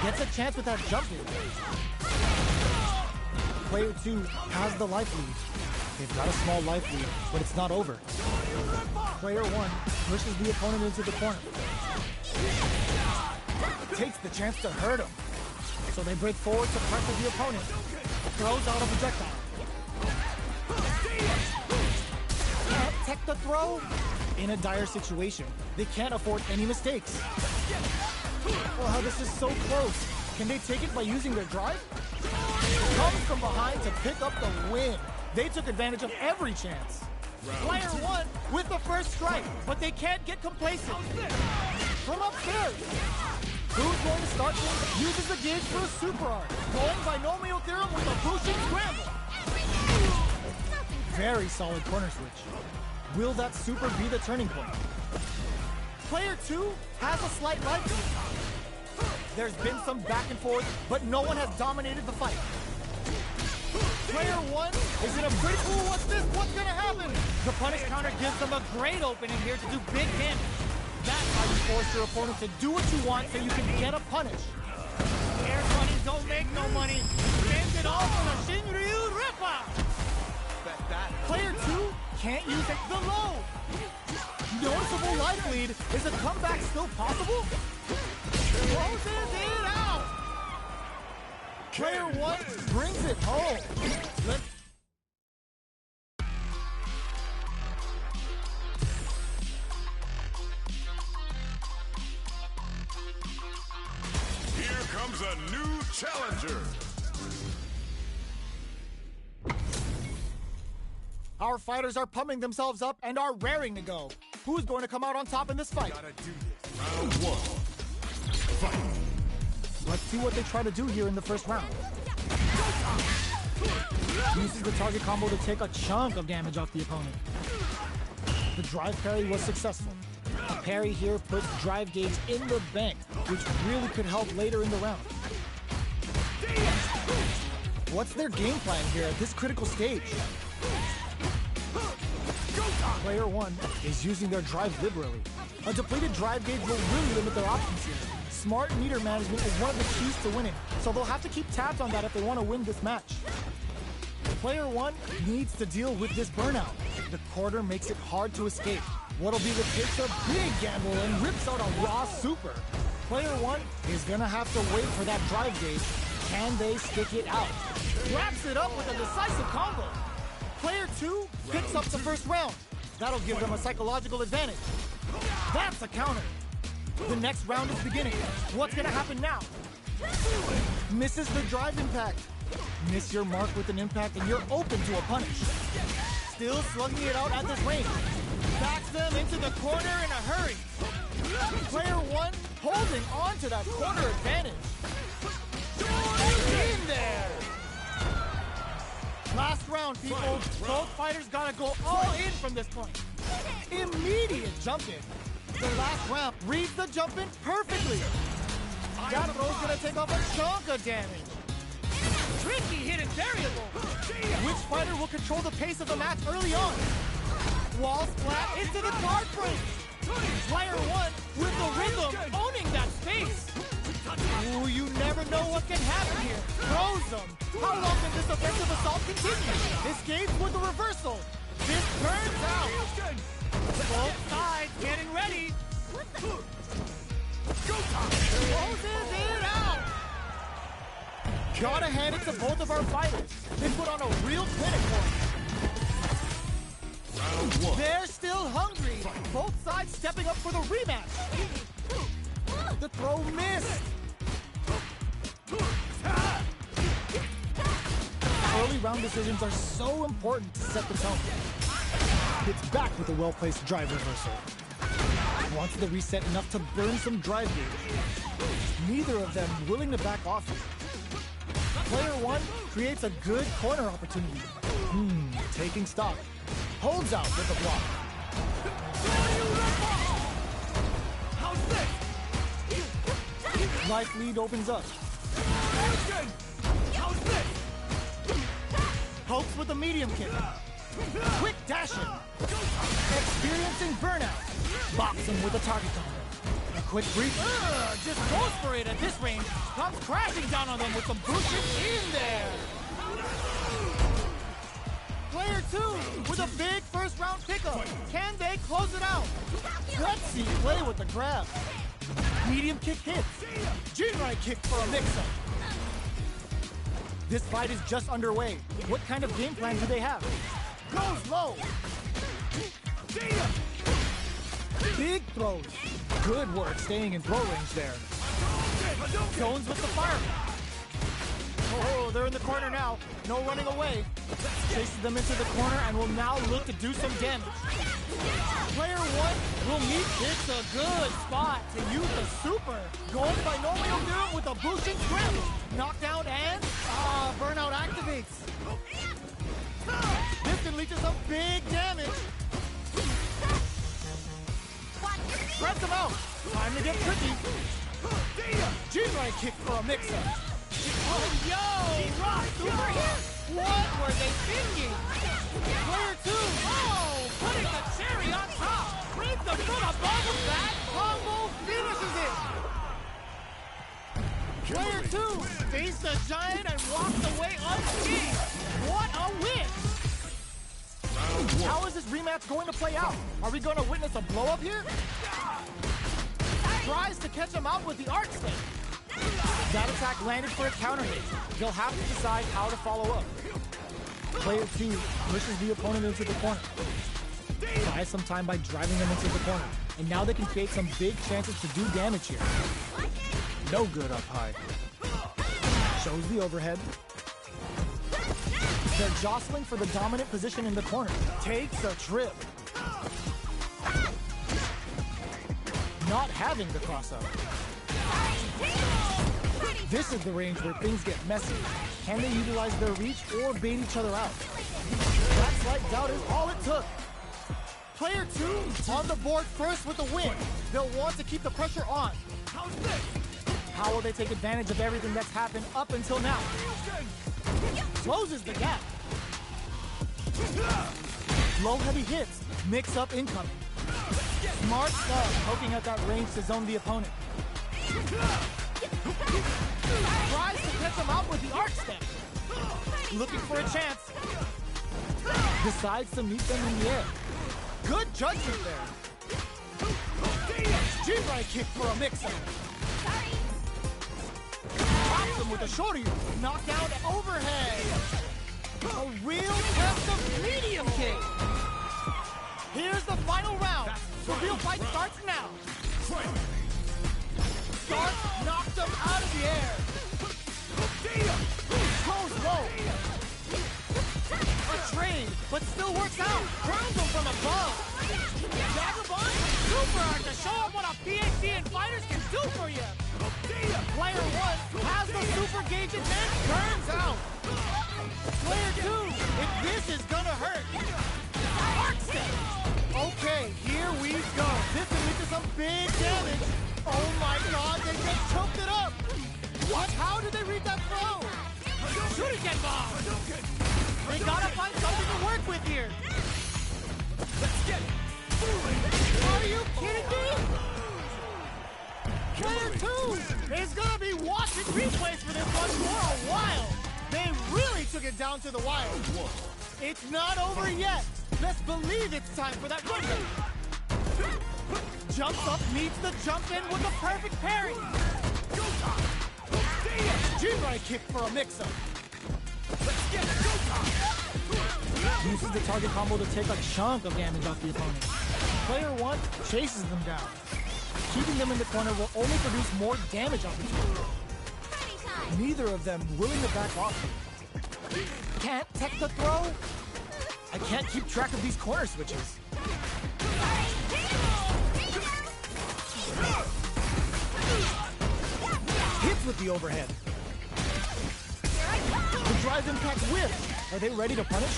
gets a chance with that jump in. Player 2 has the life lead. They've got a small life lead, but it's not over. Player 1 pushes the opponent into the corner. Takes the chance to hurt him. So they break forward to pressure the opponent. Throws out a projectile. Can't tech the throw. In a dire situation, they can't afford any mistakes. Oh, this is so close. Can they take it by using their drive? Comes from behind to pick up the win. They took advantage of every chance. Player 1 with the first strike, but they can't get complacent. From upstairs. Who's going to start things? Uses the gauge for a super art. Going binomial theorem with a pushing scramble. Very solid corner switch. Will that super be the turning point? Player 2 has a slight life lead. There's been some back and forth, but no one has dominated the fight. Player 1 is in a pretty... Ooh, what's this? What's gonna happen? The punish counter gives them a great opening here to do big damage. That's how you force your opponent to do what you want so you can get a punish. Air bunnies don't make no money. Spends it all for the Shinryu Ripper. Player 2 can't use it. The low. Noticeable life lead. Is a comeback still possible? Closes it out. Player 1 brings it home. Here comes a new challenger. Our fighters are pumping themselves up and are raring to go. Who's going to come out on top in this fight? Gotta do this. Round 1. Fight. Let's see what they try to do here in the first round. Uses the target combo to take a chunk of damage off the opponent. The drive parry was successful. A parry here puts drive gauge in the bank, which really could help later in the round. What's their game plan here at this critical stage? Player 1 is using their drive liberally. A depleted drive gauge will really limit their options here. Smart meter management is one of the keys to winning, so they'll have to keep tabs on that if they want to win this match. Player 1 needs to deal with this burnout. The quarter makes it hard to escape. What'll be the takes a big gamble and rips out a raw super. Player 1 is gonna have to wait for that drive gauge. Can they stick it out? Wraps it up with a decisive combo. Player 2 picks up the first round. That'll give them a psychological advantage. That's a counter. The next round is beginning. What's gonna happen now? Misses the drive impact. Miss your mark with an impact and you're open to a punish. Still slugging it out at this range. Backs them into the corner in a hurry. Player 1 holding on to that corner advantage. In there! Last round, people. Both fighters gotta go all in from this point. Immediate jump in. The last ramp reads the jump in perfectly. That throw's gonna take off a chunk of damage. Tricky hidden variable. Which fighter will control the pace of the match early on? Wall splat into the guard break. Player 1 with the rhythm owning that space. Ooh, you never know what can happen here. Throws them. How long can this offensive assault continue? Escapes with a reversal. This turns out. Both sides getting ready. Closes it out. Gotta hand it to both of our fighters. They put on a real clinic for them. Round 1. They're still hungry. Both sides stepping up for the rematch. The throw missed. Early round decisions are so important to set the tone. Gets back with a well-placed drive reversal. Wants the reset enough to burn some drive gauge. Neither of them willing to back off here. Player 1 creates a good corner opportunity. Taking stock. Holds out with a block. Life lead opens up. Pokes with a medium kick. Quick dashing. Experiencing burnout. Box him with a target combo. Quick brief. Just goes for it at this range. Comes crashing down on them with some boosters in there. Player 2 with a big first round pickup. Can they close it out? Gutsy play with the grab. Medium kick hits. Jinrai kick for a mix-up. This fight is just underway. What kind of game plan do they have? Goes low. Big throws. Good work staying in throw range there. Jones with the fire. Oh, they're in the corner now. No running away. Chases them into the corner and will now look to do some damage. Player 1 will meet. It's a good spot to use the super. Going binomial doom with a boosting grip. Knockdown and burnout activates. This can lead to some big damage. Press him out. Time to get tricky. Jinrai kick for a mix-up. Oh, yo! Super hit! What were they thinking? Player 2. Oh, putting the cherry on top. Brings them from above with that. Combo finishes it. Player 2 faced the giant and walked away unscathed. What a win! How is this rematch going to play out? Are we going to witness a blow-up here? Tries to catch him out with the arc stick. That attack landed for a counter hit. They'll have to decide how to follow up. Player 2 pushes the opponent into the corner. Buys some time by driving them into the corner. And now they can create some big chances to do damage here. No good up high. Shows the overhead. They're jostling for the dominant position in the corner. Takes a trip. Not having the crossover. This is the range where things get messy. Can they utilize their reach or bait each other out? That slight doubt is all it took. Player 2 on the board first with the win. They'll want to keep the pressure on. How will they take advantage of everything that's happened up until now? Closes the gap. Low heavy hits. Mix up incoming. Smart stuff, poking at that range to zone the opponent. Tries to catch him out with the arc step. Looking for a chance. Decides to meet them in the air. Good judgment there. Jinrai kick for a mix-up. Pops him with a shorty. Knockdown overhead. A real test of medium kick. Here's the final round. The real fight starts now. Start knocked him out of the air. Goes low. A trade, but still works out. Turns him from above. Vagabond, super art to show him what a PhD in fighters can do for you. Player 1 has the super gauge and then turns out. Player 2, if this is gonna hurt. Arc step. Okay, here we go. This can lead to some big damage. Oh my god, they just choked it up. What? How did they read that throw? Shuriken bomb. They gotta find something to work with here. Let's get it. Are you kidding me? Player 2 is gonna be watching replays for this one for a while. They really took it down to the wire. It's not over yet. Let's believe it's time for that run. Jumps up, meets the jump in with a perfect parry. Jinrai kick for a mix-up. Let's get it. Uses the target combo to take a chunk of damage off the opponent. Player 1 chases them down. Keeping them in the corner will only produce more damage opportunity. Neither of them willing to back off. Can't tech the throw? I can't keep track of these corner switches. Hits with the overhead. The drive impact whip. Are they ready to punish?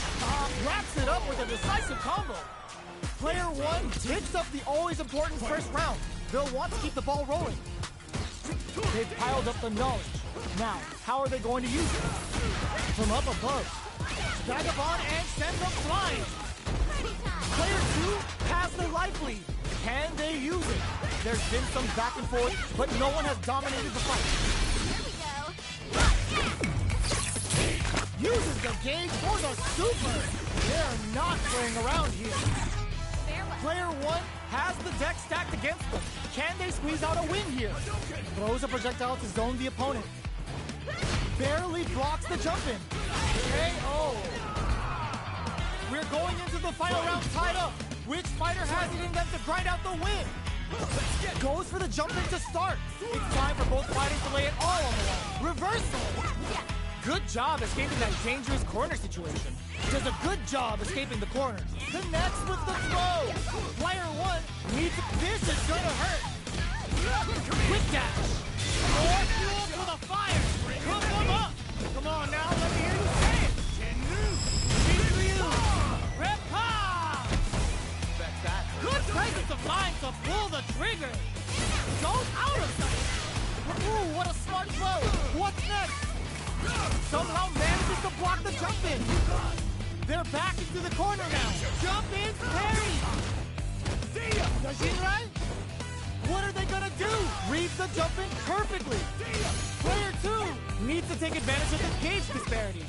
Wraps it up with a decisive combo. Player 1 picks up the always important first round. They'll want to keep the ball rolling. They've piled up the knowledge. Now, how are they going to use it? From up above. Vagabond and sends them flying. Player 2 has the life lead. Can they use it? There's been some back and forth, but no one has dominated the fight. Uses the gauge for the super. They're not playing around here. Player one has the deck stacked against them. Can they squeeze out a win here? Throws a projectile to zone the opponent. Barely blocks the jump in. KO. We're going into the final round tied up. Which fighter has it in them to grind out the win? Goes for the jump in to start. It's time for both fighters to lay it all on the line. Reversal. Good job escaping that dangerous corner situation. Does a good job escaping the corner. Connects with the throw. Player one needs this is gonna hurt. Quick dash. More fuel for the fire. Cook them up. Come on now, let me hear you say it. Shinryu. Reppa. Good presence of mind to pull the trigger. Goes out of sight. Ooh, what a smart throw. What's next? Somehow manages to block the jump in. They're back into the corner now. Jump in, parry. Yoshinrai? What are they gonna do? Reads the jump in perfectly. Player two needs to take advantage of the gauge disparity.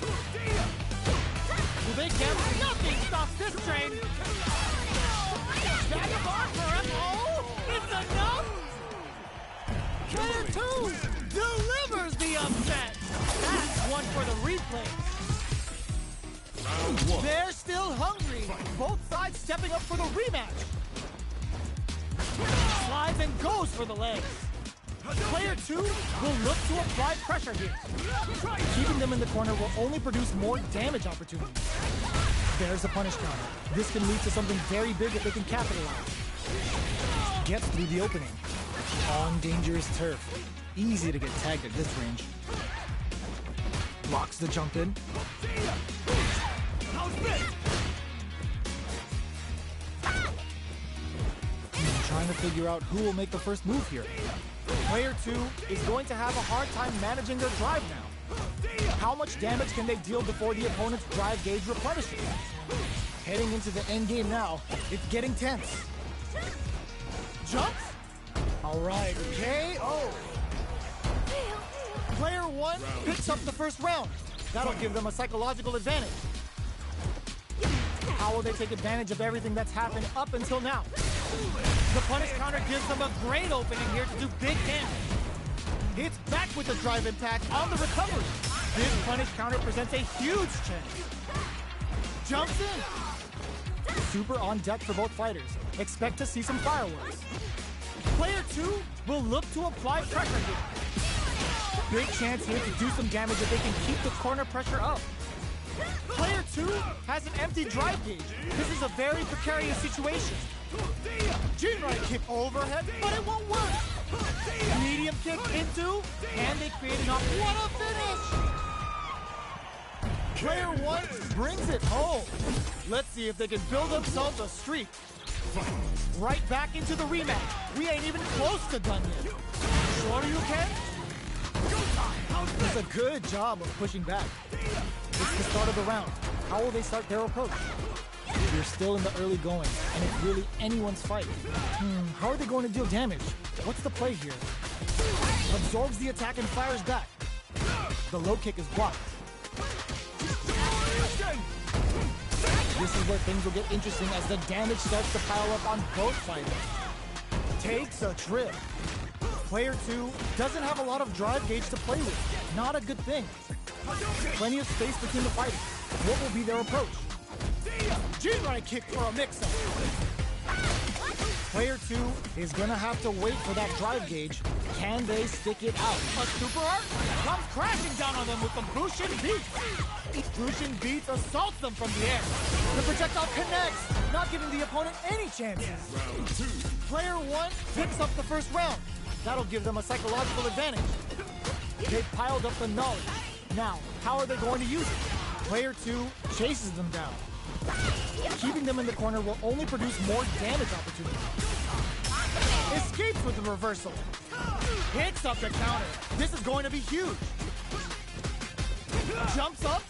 Will they gamble? Nothing stops this train. Vagabond for FO? It's enough? Player two delivers the upset. That's one for the replay. They're still hungry. Both sides stepping up for the rematch. Slides and goes for the legs. Player two will look to apply pressure here. Keeping them in the corner will only produce more damage opportunities. There's a punish counter. This can lead to something very big if they can capitalize. Gets through the opening. On dangerous turf. Easy to get tagged at this range. Blocks the jump in. Trying to figure out who will make the first move here. Player two is going to have a hard time managing their drive now. How much damage can they deal before the opponent's drive gauge replenishes? Heading into the end game now, it's getting tense. Jumps? Alright, KO. Player one picks up the first round. That'll give them a psychological advantage. How will they take advantage of everything that's happened up until now? The punish counter gives them a great opening here to do big damage. It's back with the drive impact on the recovery. This punish counter presents a huge chance. Jumps in. Super on deck for both fighters. Expect to see some fireworks. Player two will look to apply pressure here. Big chance here to do some damage if they can keep the corner pressure up. Player two has an empty drive gauge. This is a very precarious situation. Jinrai kick overhead, but it won't work. Medium kick into, and they create enough. What a finish! Player one brings it home. Let's see if they can build themselves a streak. Right back into the rematch. We ain't even close to done yet. Sure you can? Does a good job of pushing back. It's the start of the round. How will they start their approach? You're still in the early going, and it's really anyone's fight. How are they going to deal damage? What's the play here? Absorbs the attack and fires back. The low kick is blocked. This is where things will get interesting as the damage starts to pile up on both fighters. Takes a trip. Player two doesn't have a lot of drive gauge to play with. Not a good thing. Plenty of space between the fighters. What will be their approach? Jinrai kick for a mix-up. Player two is gonna have to wait for that drive gauge. Can they stick it out? A super art comes crashing down on them with some Bushin Beats. Bushin Beats assaults them from the air. The projectile connects, not giving the opponent any chances. Player one picks up the first round. That'll give them a psychological advantage. They've piled up the knowledge. Now, how are they going to use it? Player two chases them down. Keeping them in the corner will only produce more damage opportunities. Escapes with the reversal. Hits up the counter. This is going to be huge. Jumps up.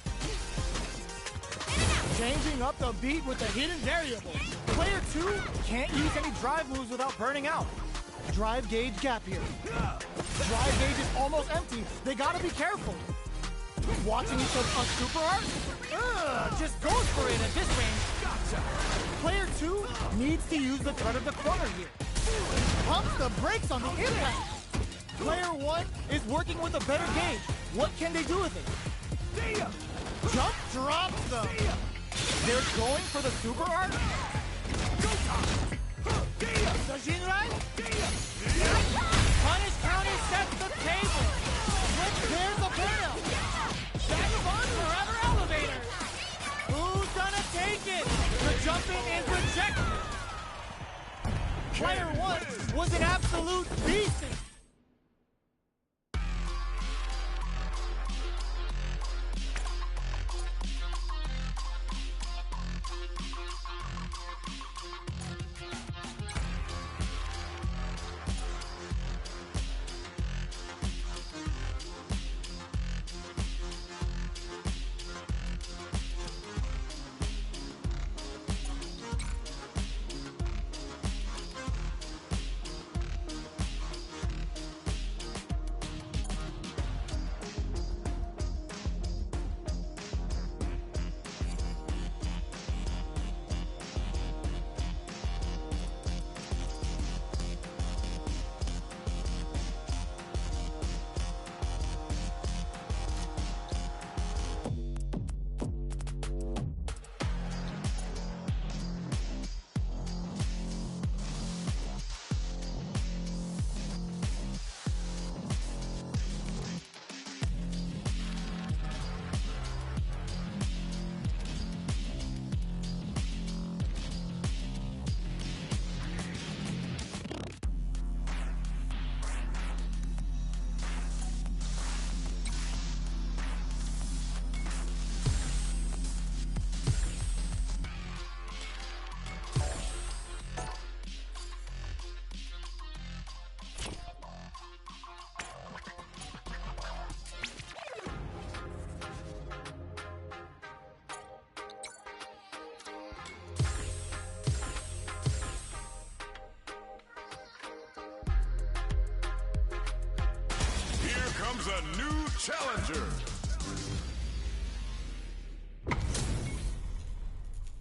Changing up the beat with the hidden variable. Player 2 can't use any drive moves without burning out. Drive gauge gap here. Drive gauge is almost empty. They gotta be careful. Watching each other on super art? Just goes for it at this range. Player 2 needs to use the threat of the corner here. Pumps the brakes on the impact. Player 1 is working with a better gauge. What can they do with it? Jump drops them. They're going for the super art? The Jinrai? Punish counter sets the table. There's the burnout. Vagabond forever elevator. Who's gonna take it? The jumping is rejected. Player 1 was an absolute beast. Comes a new challenger.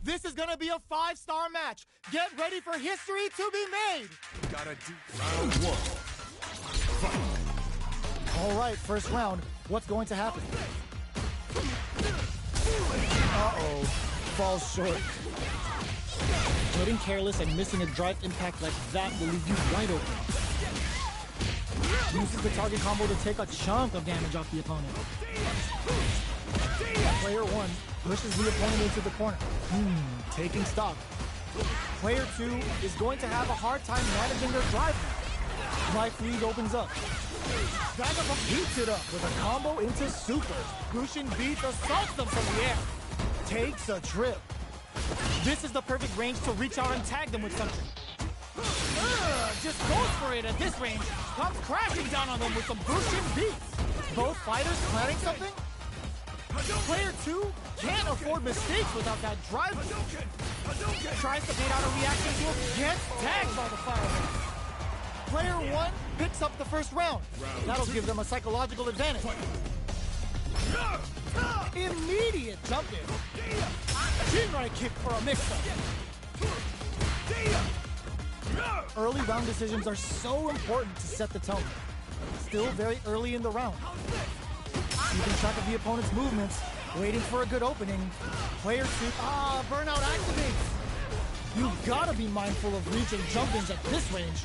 This is gonna be a 5-star match. Get ready for history to be made. Gotta do round 1. Fight. All right, first round. What's going to happen? Uh-oh. Falls short. Getting careless and missing a drive impact like that will leave you wide open. Uses the target combo to take a chunk of damage off the opponent. Player 1 pushes the opponent into the corner. Taking stock. Player 2 is going to have a hard time managing their drive now. Life lead opens up. Vagabond heats it up with a combo into super. Bushin Beats assaults them from the air. Takes a trip. This is the perfect range to reach out and tag them with something. Just goes for it at this range. Comes crashing down on them with some Bushin Beats. Both fighters planning something? Player 2 can't afford mistakes without that drive. Tries to bait out a reaction to him, gets tagged by the fireman. Player 1 picks up the first round. That'll give them a psychological advantage. Immediate jump in. Jinrai kick for a mix-up. Early round decisions are so important to set the tone. Still very early in the round. Keeping track of the opponent's movements, waiting for a good opening. Player 2, burnout activates. You've gotta be mindful of reach and jump-ins at this range.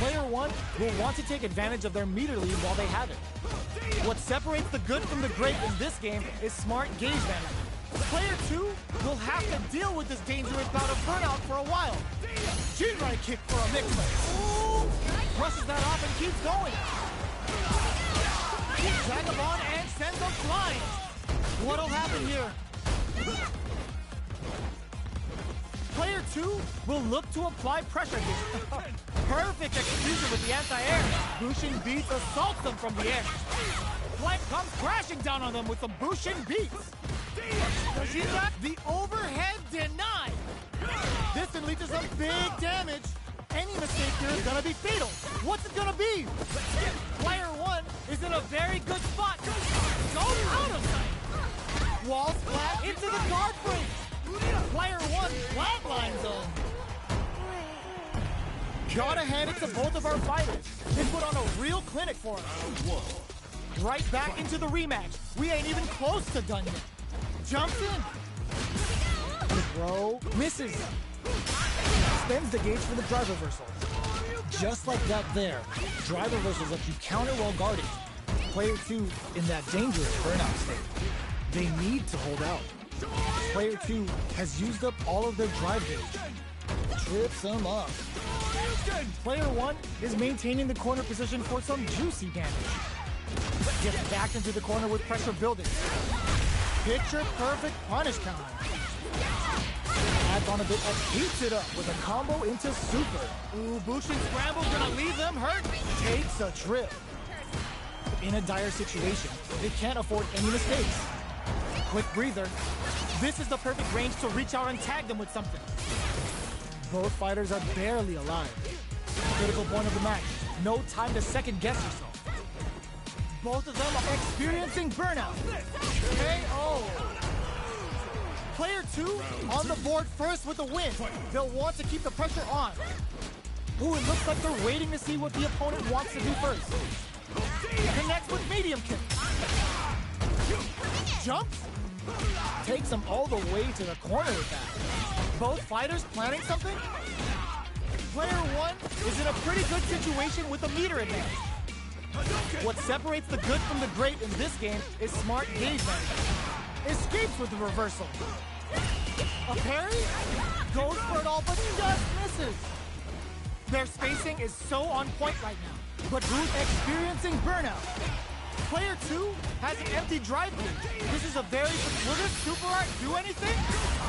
Player 1 will want to take advantage of their meter lead while they have it. What separates the good from the great in this game is smart gauge management. Player 2 will have to deal with this dangerous bout of burnout for a while. Jinrai kick for a mix-up. Brushes that off and keeps going. Vagabond and sends them flying. What'll happen here? Player 2 will look to apply pressure here. Perfect execution with the anti-air. Bushin Beats assaults them from the air. Life comes crashing down on them with some Bushin Beats. The overhead denied. This unleashes some big damage. Any mistake here is gonna be fatal. What's it gonna be? Player one is in a very good spot. Goes out of sight. Wall splat Into the guard frame. Player one flatline zone. Gotta hand it to both of our fighters. They put on a real clinic for us. Right back into the rematch. We ain't even close to done yet. Jumps in. The throw misses. Spends the gauge for the drive reversal. Just like that there. Drive reversals let you counter while guarding. Player two in that dangerous burnout state. They need to hold out. Player two has used up all of their drive gauge. Trips them up. Player one is maintaining the corner position for some juicy damage. Gets back into the corner with pressure building. Picture perfect punish counter. Adds on a bit of heats it up with a combo into super. Ooh, Bushin Scramble's gonna leave them hurt. Takes a trip. In a dire situation, they can't afford any mistakes. Quick breather. This is the perfect range to reach out and tag them with something. Both fighters are barely alive. Critical point of the match. No time to second guess yourself. Both of them are experiencing burnout. KO. Player two on the board first with the win. They'll want to keep the pressure on. Ooh, it looks like they're waiting to see what the opponent wants to do first. Connects with medium kick. Jumps. Takes him all the way to the corner with that. Both fighters planning something? Player one is in a pretty good situation with a meter advantage. What separates the good from the great in this game is smart gauge management. Escapes with the reversal. A parry? Goes for it all, but just misses. Their spacing is so on point right now, but who's experiencing burnout? Player two has an empty drive gauge. This is a very... Will this super art do anything?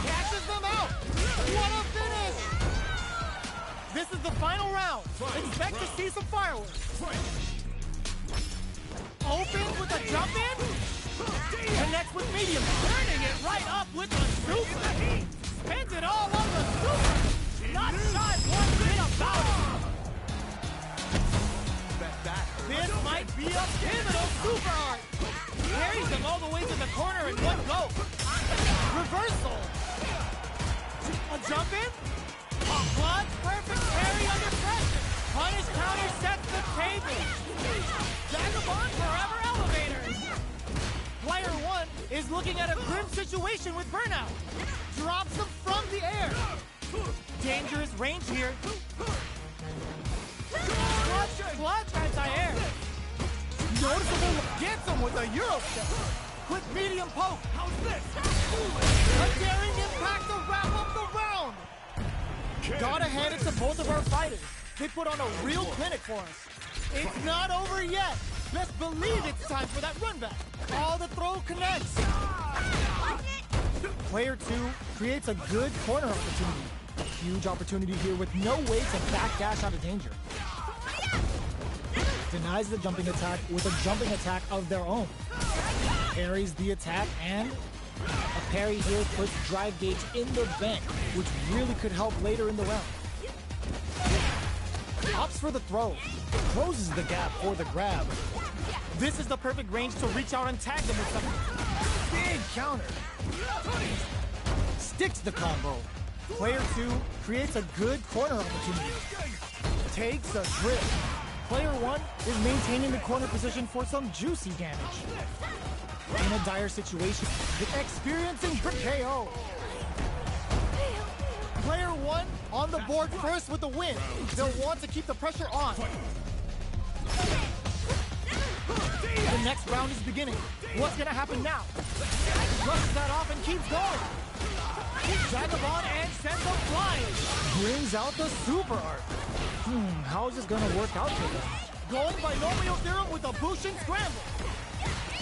Catches them out. What a finish! This is the final round. Expect to see some fireworks. Opens with a jump in. Connects with medium. Turning it right up with the super. Spends it all on the super. Not shy one bit about it. This might be a pivotal super art. Carries them all the way to the corner in one go. Reversal. A jump in. A blood perfect parry under pressure. Punish counter sets the table. Vagabond forever elevator. Player one is looking at a grim situation with burnout. Drops them from the air. Dangerous range here. Clutch anti-air. Noticeable gets him with a Euro step. Quick medium poke. How's this? A daring impact to wrap up the round. Gotta hand it to both of our fighters. They put on a real clinic for us. It's not over yet. Best believe it's time for that run back. All the throw connects. Player two creates a good corner opportunity. A huge opportunity here with no way to backdash out of danger. Denies the jumping attack with a jumping attack of their own. Parries the attack, and a parry here puts drive gauge in the bank, which really could help later in the round. Opts for the throw. Closes the gap for the grab. This is the perfect range to reach out and tag them with something. Big counter. Sticks the combo. Player two creates a good corner opportunity. Takes a trip. Player one is maintaining the corner position for some juicy damage. In a dire situation, experiencing KO. Player one on the board first with the win. They'll want to keep the pressure on. The next round is beginning. What's gonna happen now? Brushes that off and keeps going. Vagabond and sends them flying. Brings out the super art. How is this gonna work out for them? Going binomial theorem with a Bushin Scramble.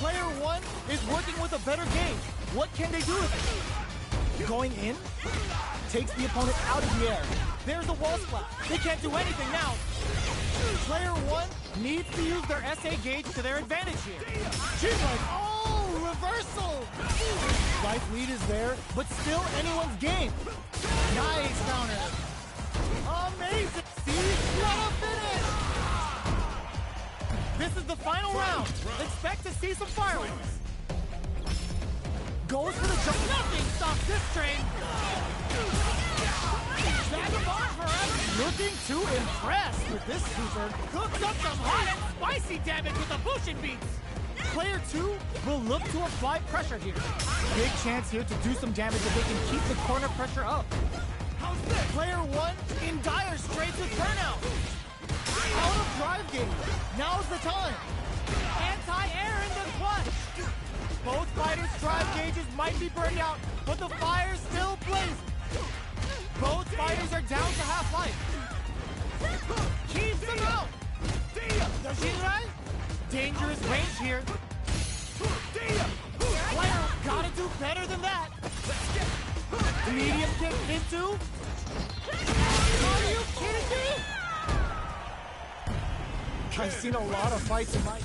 Player one is working with a better gauge. What can they do with it? Going in, takes the opponent out of the air. There's a wall splat. They can't do anything now. Player one needs to use their SA gauge to their advantage here. Chin leg. Oh, reversal! Life lead is there, but still anyone's game. Nice counter. Amazing. See, what a finish! This is the final round. Expect to see some fireworks. Goes for the jump. Nothing stops this train. Vagabond forever. Looking to impress with this super. Cooks up some hot and spicy damage with the Bushin beats. Player 2 will look to apply pressure here. Big chance here to do some damage if they can keep the corner pressure up. How's this? Player 1 in dire straits with burnout. Out of drive gauge. Now's the time. Anti-air in the clutch. Both fighters' drive gauges might be burned out, but the fire still blazes. Both fighters are down to half life. Keeps them out. Yoshirai? Dangerous range here. Player gotta do better than that. Medium kick into. Are you kidding me? I've seen a lot of fights in my